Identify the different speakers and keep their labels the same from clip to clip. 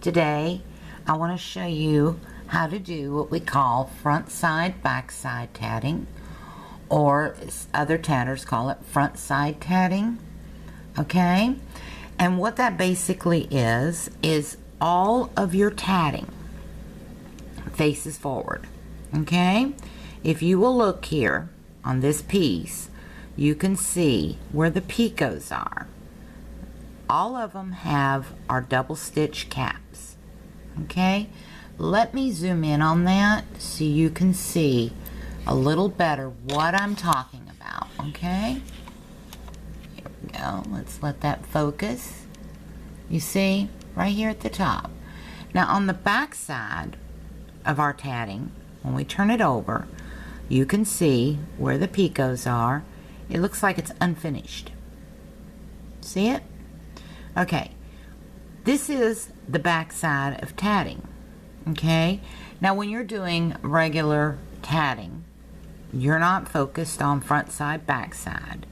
Speaker 1: Today I want to show you how to do what we call front side back side tatting, or other tatters call it front side tatting. Okay, and what that basically is all of your tatting faces forward. Okay, if you will look here on this piece, you can see where the picots are. All of them have our double stitch caps. Okay, let me zoom in on that so you can see a little better what I'm talking about. Okay, here we go. Let's let that focus. You see right here at the top. Now on the back side of our tatting, when we turn it over, you can see where the picots are. It looks like it's unfinished. See it? Okay, this is the back side of tatting. Okay, now when you're doing regular tatting, you're not focused on front side, back side.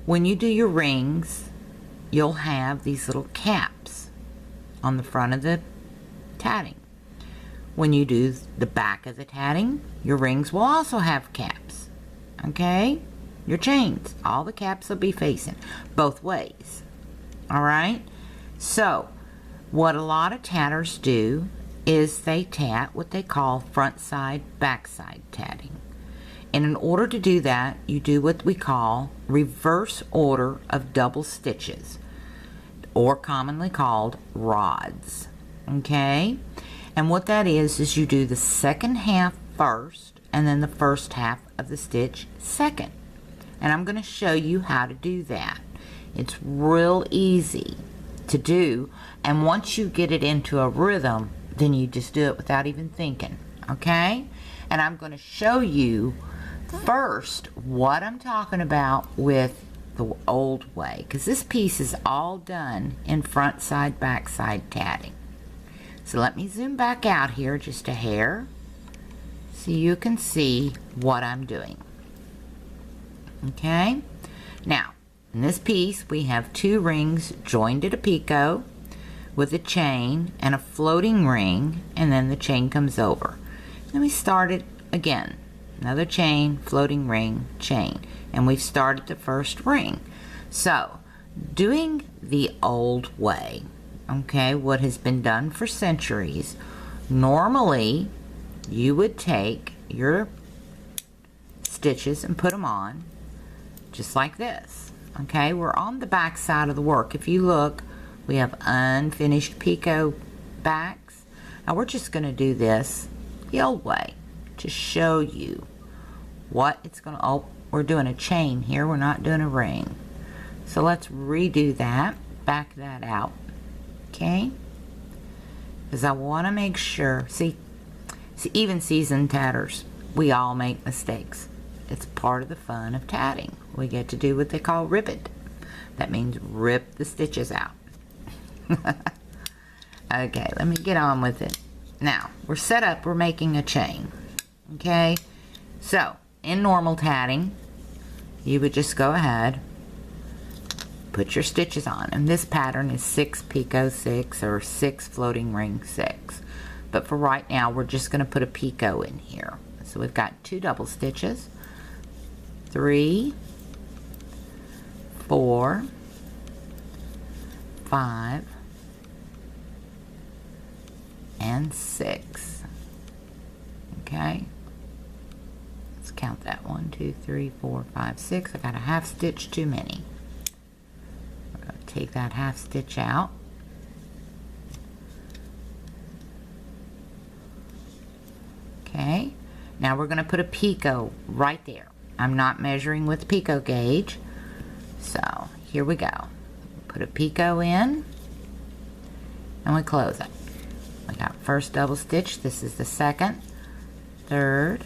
Speaker 1: When you do your rings, you'll have these little caps on the front of the tatting. When you do the back of the tatting, your rings will also have caps. Okay, your chains, all the caps will be facing both ways. Alright, so what a lot of tatters do is they tat what they call front side, back side tatting. And in order to do that, you do what we call reverse order of double stitches, or commonly called rods. Okay, and what that is you do the second half first and then the first half of the stitch second. And I'm going to show you how to do that. It's real easy to do, and once you get it into a rhythm, then you just do it without even thinking. Okay, and I'm going to show you first what I'm talking about with the old way, because this piece is all done in front side back side tatting. So let me zoom back out here just a hair so you can see what I'm doing. Okay, now in this piece we have two rings joined at a picot with a chain and a floating ring, and then the chain comes over. Then we start it again, another chain, floating ring, chain, and we've started the first ring. So doing the old way, okay, what has been done for centuries, normally you would take your stitches and put them on just like this. Okay, we're on the back side of the work. If you look, we have unfinished picot backs. Now we're just going to do this the old way to show you what it's going to, oh, we're doing a chain here, we're not doing a ring. So let's redo that, back that out, okay? Because I want to make sure, see, even seasoned tatters, we all make mistakes. It's part of the fun of tatting. We get to do what they call ribbed. That means rip the stitches out. Okay, let me get on with it. Now, we're set up, we're making a chain. Okay, so in normal tatting, you would just go ahead, put your stitches on. And this pattern is 6 picot 6 or 6 floating ring 6. But for right now, we're just going to put a picot in here. So we've got 2 double stitches. 3, 4, 5, and 6. Okay, let's count that. 1, 2, 3, 4, 5, 6. I got a half stitch too many. We're going to take that half stitch out. Okay, now we're going to put a picot right there. I'm not measuring with the picot gauge, so here we go. Put a picot in, and we close it. We got first double stitch. This is the second, third,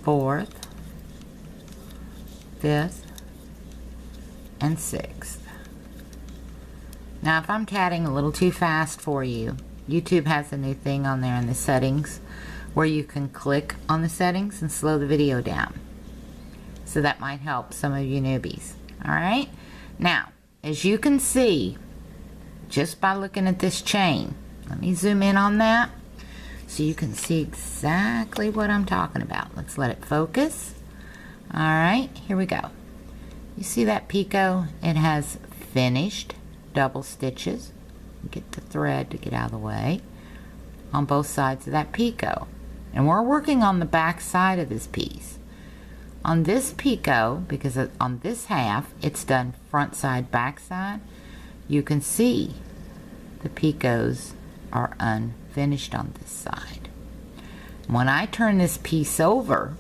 Speaker 1: fourth, fifth, and sixth. Now, if I'm tatting a little too fast for you, YouTube has a new thing on there in the settings where you can click on the settings and slow the video down. So that might help some of you newbies. Alright, now as you can see, just by looking at this chain. Let me zoom in on that so you can see exactly what I'm talking about. Let's let it focus. All right, here we go. You see that picot? It has finished double stitches. Get the thread to get out of the way on both sides of that picot. And we're working on the back side of this piece. On this picot, because on this half, it's done front side, back side, you can see the picots are unfinished on this side. When I turn this piece over,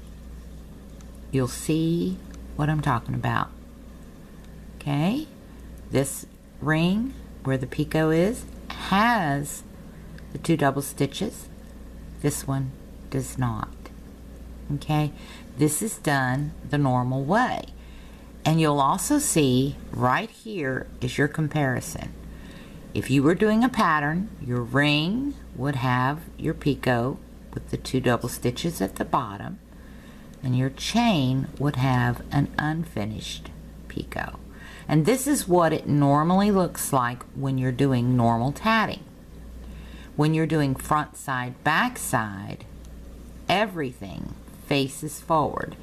Speaker 1: you'll see what I'm talking about. Okay, this ring where the picot is has the 2 double stitches. This one does not. Okay, this is done the normal way. And you'll also see right here is your comparison. If you were doing a pattern, your ring would have your picot with the 2 double stitches at the bottom, and your chain would have an unfinished picot. And this is what it normally looks like when you're doing normal tatting. When you're doing front side, back side, everything faces forward.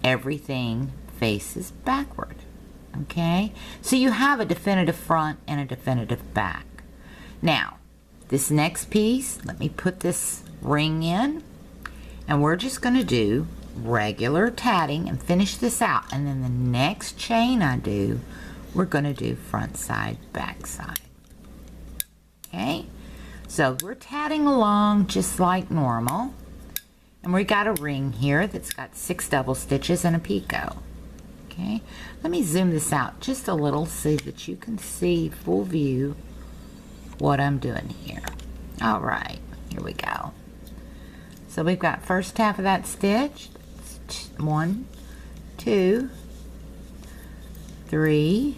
Speaker 1: Everything faces backward. Okay? So you have a definitive front and a definitive back. Now, this next piece, let me put this ring in, and we're just going to do regular tatting and finish this out. And then the next chain I do, we're going to do front side, back side. Okay? So we're tatting along just like normal. And we got a ring here that's got 6 double stitches and a picot. Okay, let me zoom this out just a little so that you can see full view what I'm doing here. All right, here we go. So we've got first half of that stitch. 1, 2, 3,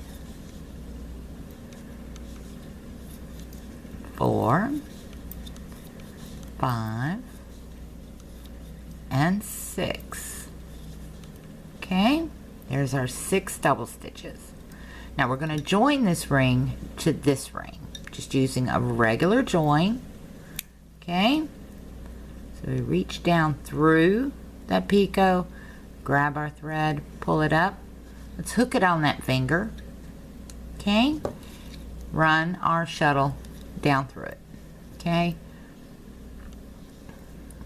Speaker 1: 4, 5, and 6. Okay, there's our 6 double stitches. Now we're going to join this ring to this ring, just using a regular join. Okay, so we reach down through that picot, grab our thread, pull it up. Let's hook it on that finger. Okay, run our shuttle down through it. Okay,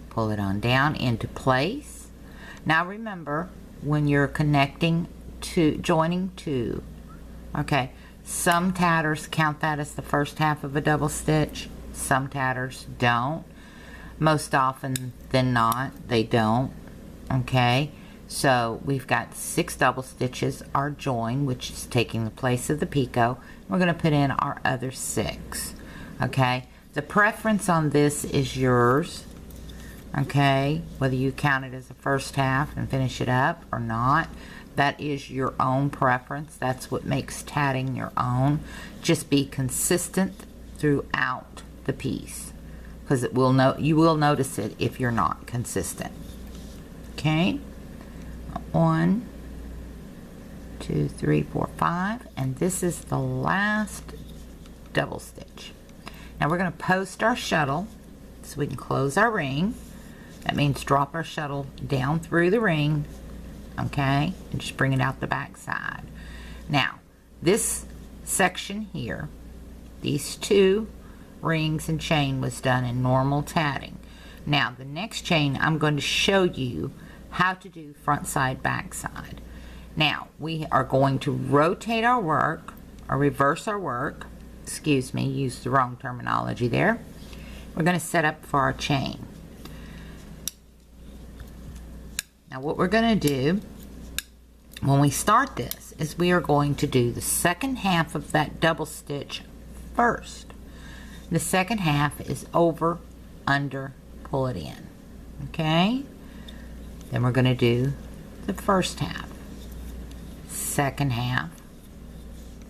Speaker 1: pull it on down into place. Now remember, when you're connecting to joining two, okay, some tatters count that as the first half of a double stitch, some tatters don't. Most often than not, they don't. Okay, so we've got 6 double stitches, our join, which is taking the place of the picot. We're going to put in our other 6. Okay, the preference on this is yours. Okay, whether you count it as the first half and finish it up or not, that is your own preference. That's what makes tatting your own. Just be consistent throughout the piece, because it will you will notice it if you're not consistent. Okay, 1, 2, 3, 4, 5, and this is the last double stitch. Now we're going to post our shuttle so we can close our ring. That means drop our shuttle down through the ring, okay, and just bring it out the back side. Now, this section here, these 2 rings and chain was done in normal tatting. Now, the next chain, I'm going to show you how to do front side, back side. Now, we are going to rotate our work, or reverse our work. Excuse me, used the wrong terminology there. We're going to set up for our chain. Now what we're going to do when we start this is we are going to do the second half of that double stitch first. The second half is over, under, pull it in. Okay? Then we're going to do the first half, second half,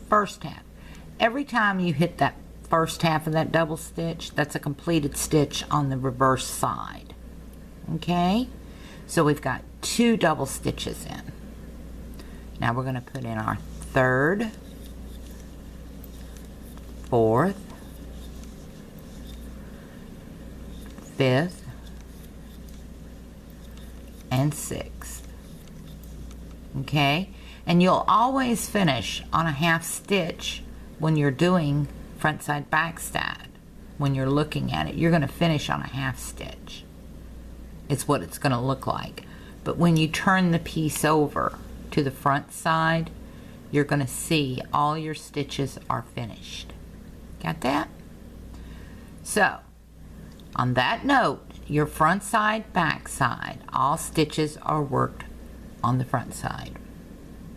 Speaker 1: first half. Every time you hit that first half of that double stitch, that's a completed stitch on the reverse side. Okay? So we've got 2 double stitches in. Now we're going to put in our third, 4th, 5th, and 6th. Okay, and you'll always finish on a half stitch when you're doing front side back side. When you're looking at it, you're going to finish on a half stitch. It's what it's going to look like. But when you turn the piece over to the front side, you're going to see all your stitches are finished. Got that? So, on that note, your front side, back side, all stitches are worked on the front side.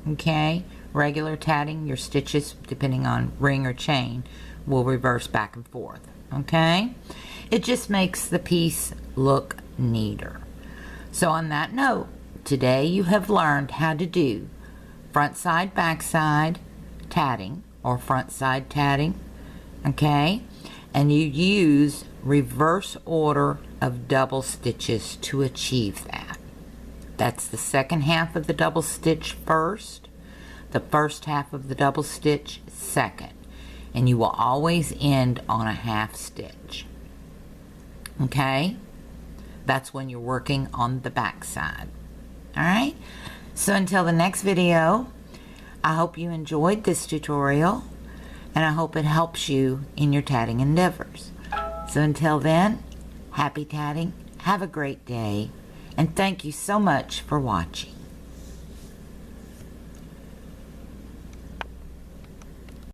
Speaker 1: Okay? Regular tatting, your stitches, depending on ring or chain, will reverse back and forth. Okay? It just makes the piece look neater. So on that note, today you have learned how to do front side, back side tatting, or front side tatting. Okay? And you use reverse order of double stitches to achieve that. That's the second half of the double stitch first, the first half of the double stitch second, and you will always end on a half stitch. Okay? That's when you're working on the back side. Alright? So until the next video, I hope you enjoyed this tutorial, and I hope it helps you in your tatting endeavors. So until then, happy tatting, have a great day, and thank you so much for watching.